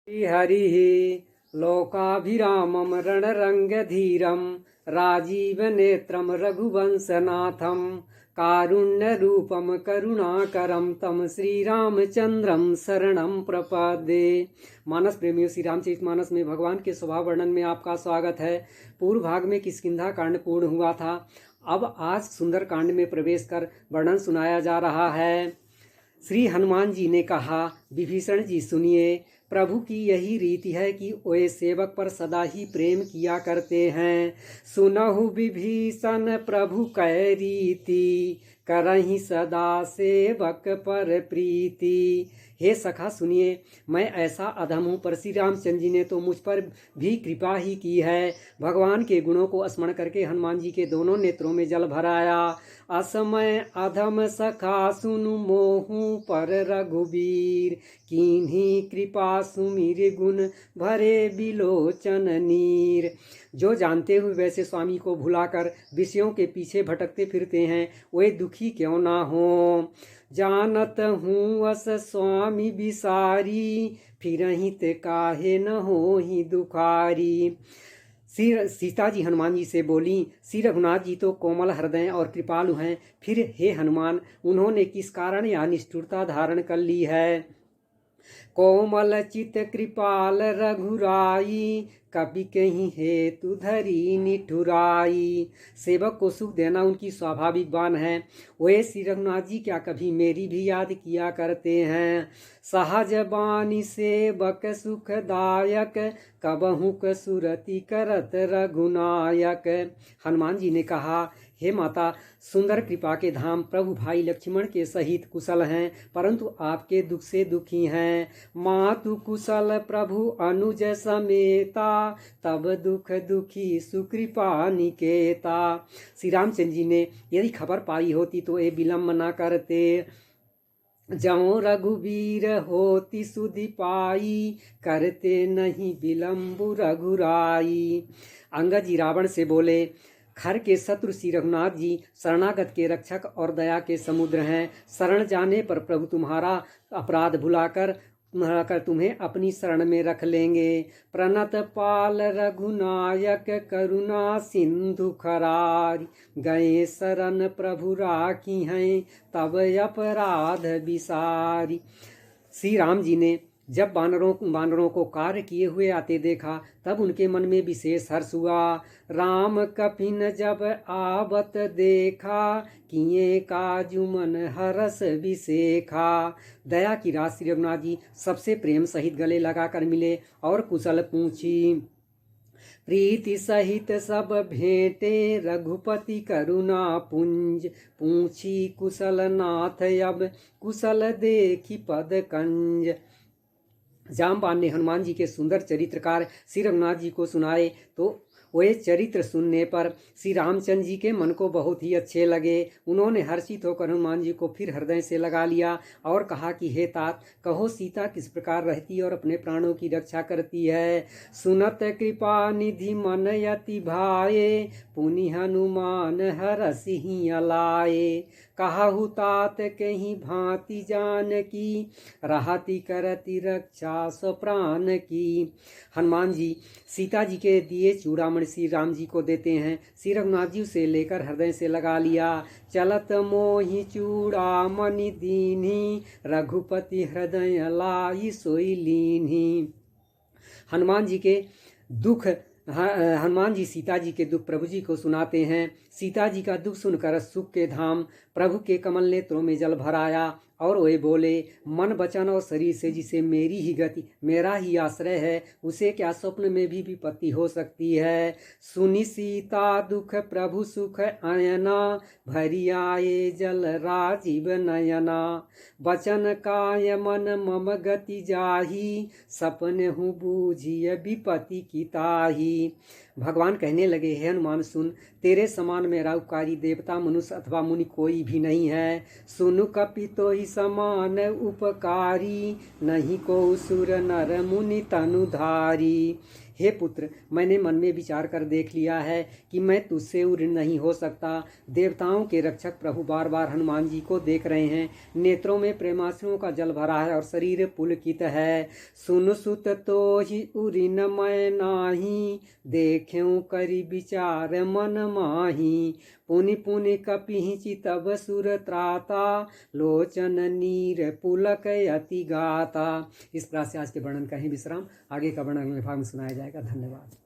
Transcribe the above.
श्रीहरिः लोकाभिरामं रणरङ्गधीरं राजीवनेत्रं रघुवंशनाथं कारुण्यरूपं करुणाकरं तं श्रीरामचंद्रम शरणं प्रपद्ये। मानस प्रेमियों, श्री रामचरितमानस में भगवान के स्वभाव वर्णन में आपका स्वागत है। पूर्व भाग में किष्किंधा कांड पूर्ण हुआ था। अब आज सुंदर कांड में प्रवेश कर वर्णन सुनाया जा रहा है। श्री हनुमान जी ने कहा, विभीषण जी सुनिए, प्रभु की यही रीति है कि वे सेवक पर सदा ही प्रेम किया करते हैं। सुनहु विभीषण प्रभु कै रीति, करहि सदा सेवक पर प्रीति। हे सखा सुनिए, मैं ऐसा अधम हूँ, पर श्री रामचंद्र जी ने तो मुझ पर भी कृपा ही की है। भगवान के गुणों को स्मरण करके हनुमान जी के दोनों नेत्रों में जल भराया। असमय अधम सखा सुनु मोहू पर रघुबीर, कीन्ही कृपा सुमिर गुण भरे बिलोचन नीर। जो जानते हुए वैसे स्वामी को भुलाकर विषयों के पीछे भटकते फिरते हैं, वे दुखी क्यों ना हो। जानत हूँ अस स्वामी बिसारी, फिरहि ते काहे न होहि दुखारी। सीता जी हनुमान जी से बोली, श्री रघुनाथ जी तो कोमल हृदय और कृपालु हैं, फिर हे हनुमान, उन्होंने किस कारण या निष्ठुरता धारण कर ली है। कोमल चित कृपाल रघुराई, कभी कहीं हेतु धरी निठुराई। सेवक को सुख देना उनकी स्वाभाविक बान है। वे श्री रघुनाथ जी क्या कभी मेरी भी याद किया करते हैं। सहज बानी सेवक सुखदायक, कबहु कसुरति करत रघुनायक। हनुमान जी ने कहा, हे माता, सुंदर कृपा के धाम प्रभु भाई लक्ष्मण के सहित कुशल हैं, परंतु आपके दुख से दुखी हैं। मातु कुशल प्रभु अनुज समेता, तब दुख दुखी सुकृपा निकेता। श्री रामचंद्र जी ने यदि खबर पाई होती तो ये विलम्ब न करते। जौ रघुवीर होती सुधि पाई, करते नहीं विलम्ब रघुराई। अंगद जी रावण से बोले, खर के शत्रु श्री रघुनाथ जी शरणागत के रक्षक और दया के समुद्र हैं। शरण जाने पर प्रभु तुम्हारा अपराध भुलाकर तुम्हें अपनी शरण में रख लेंगे। प्रणत पाल रघुनायक, करुणा सिंधु खरारी, गए शरण प्रभु राखी हैं, तब अपराध विसारी। श्री राम जी ने जब बानरों को कार्य किए हुए आते देखा, तब उनके मन में विशेष हर्ष हुआ। राम कपिन जब आवत देखा, किए काजु मन हरस विशेखा। दया की रात श्री रघुनाथ जी सबसे प्रेम सहित गले लगाकर मिले और कुशल पूछी। प्रीति सहित सब भेंटे, रघुपति करुणा पुंज, पूछी कुशल नाथ अब, कुशल देखी पद कंज। जामवान ने हनुमान जी के सुंदर चरित्रकार श्री रघुनाथ जी को सुनाए तो वे चरित्र सुनने पर श्री रामचंद्र जी के मन को बहुत ही अच्छे लगे। उन्होंने हर्षित होकर हनुमान जी को फिर हृदय से लगा लिया और कहा कि हे तात, कहो सीता किस प्रकार रहती और अपने प्राणों की रक्षा करती है। सुनत कृपा निधि मन यति भाए, पुनि हनुमान हरसि अलाए। कहु तात कहीं भांति जान की, रहती करती रक्षा सो प्राण की। हनुमान जी सीता जी के दिए चूड़ामणि श्री राम जी को देते हैं। श्री रघुनाथ जी उसे लेकर हृदय से लगा लिया। चलत मोहि चूड़ामणि दीन्ही, रघुपति हृदय लाई सोई लीन्ही। हनुमान जी सीता जी के दुख प्रभु जी को सुनाते हैं। सीता जी का दुख सुनकर सुख के धाम प्रभु के कमल नेत्रों में जल भराया और वे बोले, मन वचन और शरीर से जिसे मेरी ही गति, मेरा ही आश्रय है, उसे क्या स्वप्न में भी विपत्ति हो सकती है। सुनि सीता दुख प्रभु सुख आयना, भरी आए जल राजीव नयना। वचन काय मन मम गति जाही, सपन हूँ बूझिय विपत्ति की ताही। भगवान कहने लगे, हे हनुमान सुन, तेरे समान मेरा उपकारी देवता मनुष्य अथवा मुनि कोई भी नहीं है। सुनु कपि तो ही समान उपकारी, नहीं को सुर नर मुनि तनुधारी। हे पुत्र, मैंने मन में विचार कर देख लिया है कि मैं तुझसे ऋण नहीं हो सकता। देवताओं के रक्षक प्रभु बार बार हनुमान जी को देख रहे हैं। नेत्रों में प्रेमाश्रुओं का जल भरा है और शरीर पुलकित है। सुन सुत तो ही उरिन मैं नाही, देख्यूं करी विचार मन माही। पुनि पुनि कपिहि चितब सुर त्राता, लोचन नीर पुलक अति गाता। इस प्रकार से आज के वर्णन का ही विश्राम, आगे का वर्णन अगले भाग में सुनाया जाएगा। धन्यवाद।